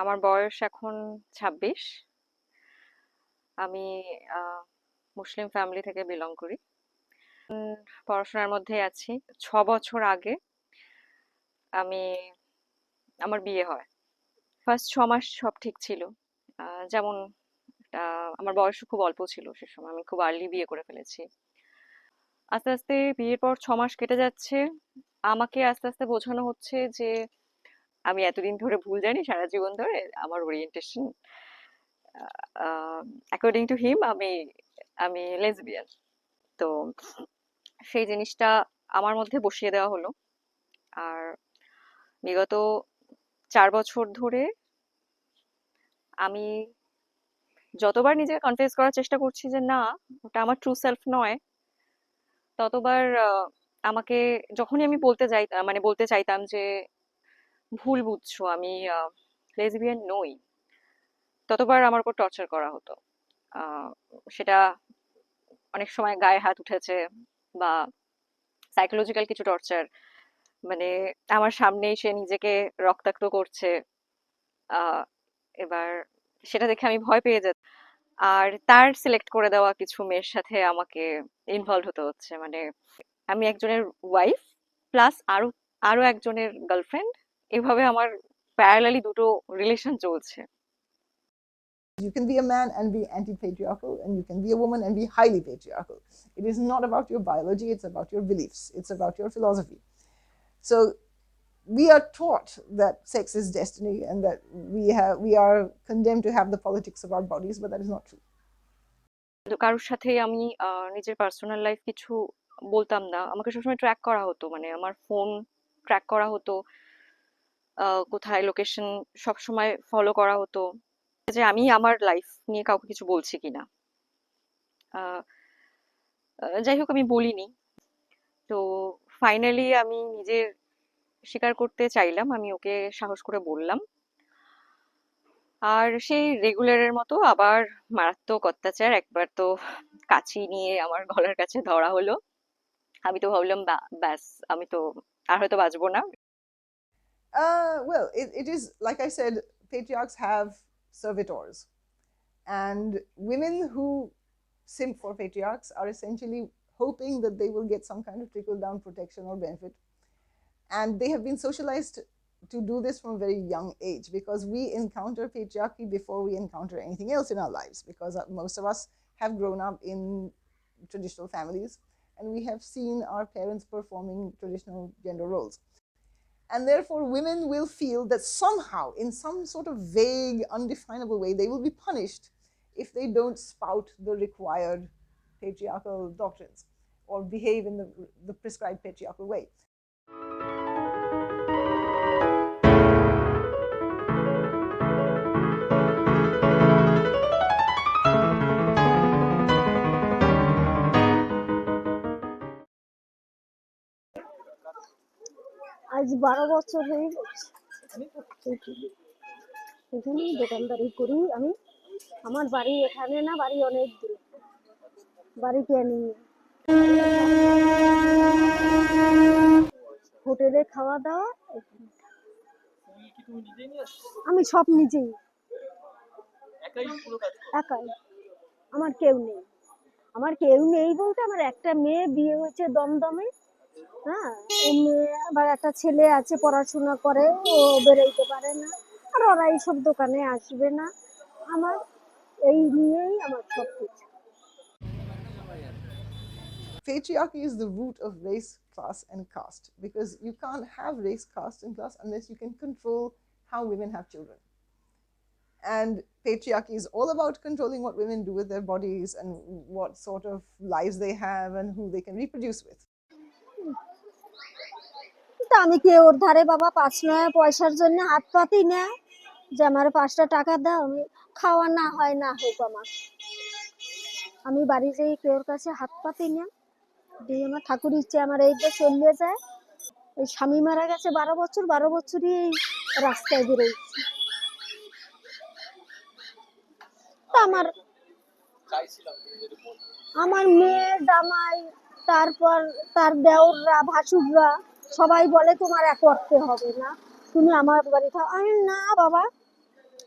আমার বয়স এখন 26। আমি মুসলিম ফ্যামিলি থেকে বিলং করি। পড়াশোনার মধ্যেই আছি। 6 বছর আগে আমি আমার বিয়ে হয়। ফার্স্ট 6 মাস সব ঠিক ছিল। যেমন আমার বয়সও খুব অল্প ছিল সে সময়, আমি খুব আর্লি বিয়ে করে ফেলেছি। আস্তে আস্তে বিয়ের পর 6 মাস কেটে যাচ্ছে, আমাকে আস্তে আস্তে বোঝানো হচ্ছে যে আমি এতদিন ধরে ভুল জানি, সারা জীবন ধরে আমার ওরিয়েন্টেশন অ্যাকর্ডিং টু হিম আমি আমি লেসবিয়ান। তো সেই জিনিসটা আমার মধ্যে বসিয়ে দেওয়া হলো। আর বিগত 4 বছর ধরে আমি যতবার নিজেকে কনফেস করার চেষ্টা করছি যে না, ওটা আমার ট্রু সেলফ নয়, ততবার আমাকে, যখনই আমি বলতে চাইতাম যে ভুল বুঝছো, আমি লেসবিয়ান নই, ততবার আমার উপর টর্চার করা হতো। আহ, সেটা অনেক সময় গায়ে হাত উঠেছে, বা সাইকোলজিক্যাল কিছু টর্চার, মানে আমার সামনেই সে নিজেকে রক্তাক্ত করছে। আহ এবার সেটা দেখে আমি ভয় পেয়ে যেত। আর তার সিলেক্ট করে দেওয়া কিছু মেয়ের সাথে আমাকে ইনভলভ হতে হচ্ছে, মানে আমি একজনের ওয়াইফ প্লাস আরো আরো একজনের গার্লফ্রেন্ড, এভাবে আমার প্যারালালি দুটো রিলেশন চলছে। You can be a man and be anti-patriarchal, and you can be a woman and be highly patriarchal. It is not about your biology, it's about your beliefs, it's about your philosophy. So we are taught that sex is destiny and that we are condemned to have the politics of our bodies, but that is not true. কিন্তু কারোর সাথে আমি নিজের personal life কিছু বলতাম না, আমাকে সবসময় ট্র্যাক করা হতো, মানে আমার ফোন ট্র্যাক করা হতো, কোথায় লোকেশন সব সময় ফলো করা হতো, যে আমি আমার লাইফ নিয়ে কাউকে কিছু বলছি কিনা। আহ, যাই হোক, আমি বলিনি। তো ফাইনালি আমি নিজের স্বীকার করতে চাইলাম, আমি ওকে সাহস করে বললাম। আর সেই রেগুলারের মতো আবার মারাত্মক অত্যাচার, একবার তো কাঁচি নিয়ে আমার গলার কাছে ধরা হলো। আমি তো ভাবলাম ব্যাস, আমি তো আর হয়তো বাঁচবো না। Well, it is like I said, patriarchs have servitors, and women who simp for patriarchs are essentially hoping that they will get some kind of trickle down protection or benefit. And they have been socialized to do this from a very young age, because we encounter patriarchy before we encounter anything else in our lives, because most of us have grown up in traditional families and we have seen our parents performing traditional gender roles. And therefore women will feel that somehow, in some sort of vague, undefinable way, they will be punished if they don't spout the required patriarchal doctrines or behave in the prescribed patriarchal way. আজ 12 বছর হয়ে গেছে। এখানে দোকানদারি করি আমি। আমার বাড়ি এখানে না, বাড়ি অনেক দূরে, বাড়ি ক্যানিং। হোটেলে খাওয়া দাওয়া এখানে। আমি সব নিজেই, একাই। আমার কেউ নেই, আমার কেউ নেই বলতে আমার একটা মেয়ে বিয়ে হয়েছে দমদমে। হ্যাঁ, ও মেয়ে আবার একটা ছেলে আছে পড়াশোনা করে, ও বেরোইতে পারে না, আর ওরা এইসব দোকানে আসবে না। আমার এই নিয়েই আমার সব কিছু। Patriarchy is the root of race, class, and caste because you can't have race, caste, and class unless you can control how women have children. And patriarchy is all about controlling what women do with their bodies and what sort of lives they have and who they can reproduce with. তা আমি কি ওর ধারে বাবা 5 পয়সার জন্য হাত পাতি না, যে আমার 5টা টাকা দাও, আমি খাওয়া না হয় না হোক আমার, আমি বাড়ি যাই কেউর কাছে হাত পাতি না, দিয়ে আমার ঠাকুর ইচ্ছে আমার এই যে চলিয়ে যায়। এই স্বামী মারা গেছে 12 বছর, 12 বছরই এই রাস্তায় বেরোচ্ছি। তা আমার আমার মেয়ে জামাই, তারপর তার দেওররা ভাসুররা সবাই বলে তোমার এক করতে হবে না, তুমি আমার বাড়ি থাকো। আমি না বাবা,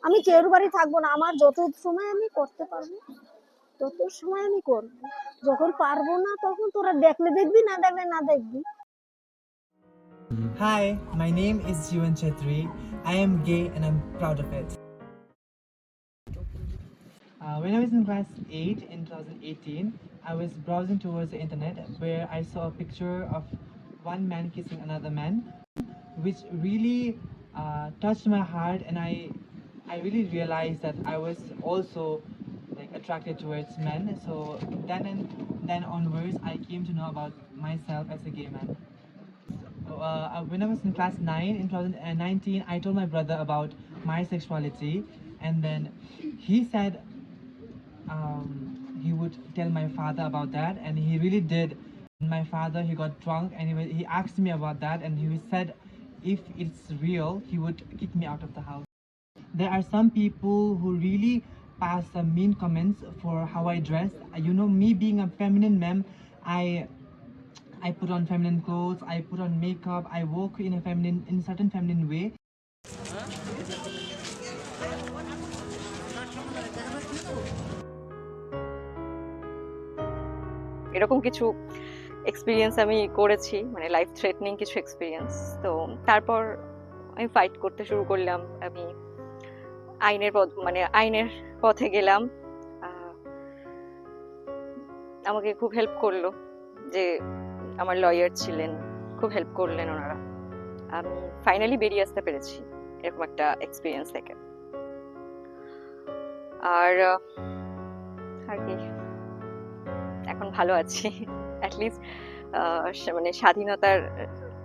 আমি কেউর বাড়ি থাকবো না, আমার যত সময় আমি করতে পারবো তত সময় আমি করবো, যখন পারবো না তখন তোরা দেখলে দেখবি, না দেখলে না দেখবি। Hi, my name is Jivan Chetri. I am gay and I'm proud of it. When I was in class 8 in 2018, I was browsing towards the internet where I saw a picture of one man kissing another man, which really touched my heart, and I really realized that I was also like attracted towards men. So then onwards, I came to know about myself as a gay man. When I was in class 9 in 2019, I told my brother about my sexuality, and then he said he would tell my father about that, and he really did. My father, he got drunk and he asked me about that, and he said if it's real, he would kick me out of the house. There are some people who really pass some mean comments for how I dress. You know, me being a feminine mem, I put on feminine clothes, I put on makeup, I walk in a certain feminine way. এরকম কিছু experience আমি করেছি, মানে life threatening কিছু experience. তো তারপর আমি fight করতে শুরু করলাম, আমি আইনের পথে গেলাম। আমাকে খুব হেল্প করলো, যে আমার লয়ার ছিলেন, খুব হেল্প করলেন ওনারা। আমি ফাইনালি বেরিয়ে আসতে পেরেছি এরকম একটা এক্সপিরিয়েন্স থেকে। আর কি, এখন ভালো আছি, অ্যাটলিস্ট মানে স্বাধীনতার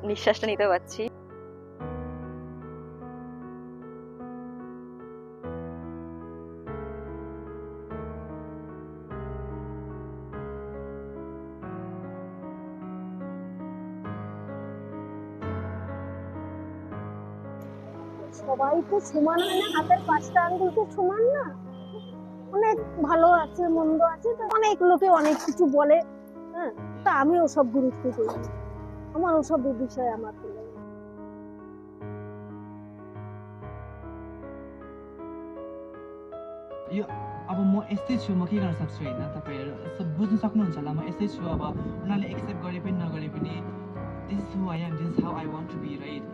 নিঃশ্বাসটা নিতে পারছি। সবাই তো সমান হয় না, হাতের 5টা আঙ্গুল তো সমান না, অনেক ভালো আছে মন্দ আছে, তো অনেক লোকে অনেক কিছু বলে। হ্যাঁ, তা আমি ওসব গুরুত্ব দিই না, আমার ওসব বিষয়ে আমার কোনো यो अब म यस्तै छु, म के गर्न सक्छु होइन, तपाईँहरू सब बुझ्नु सक्नुहुन्छ होला, म यस्तै छु। अब उनीहरूले एक्सेप्ट गरे पनि नगरे पनि, this is who I am, this is how I want to be, right?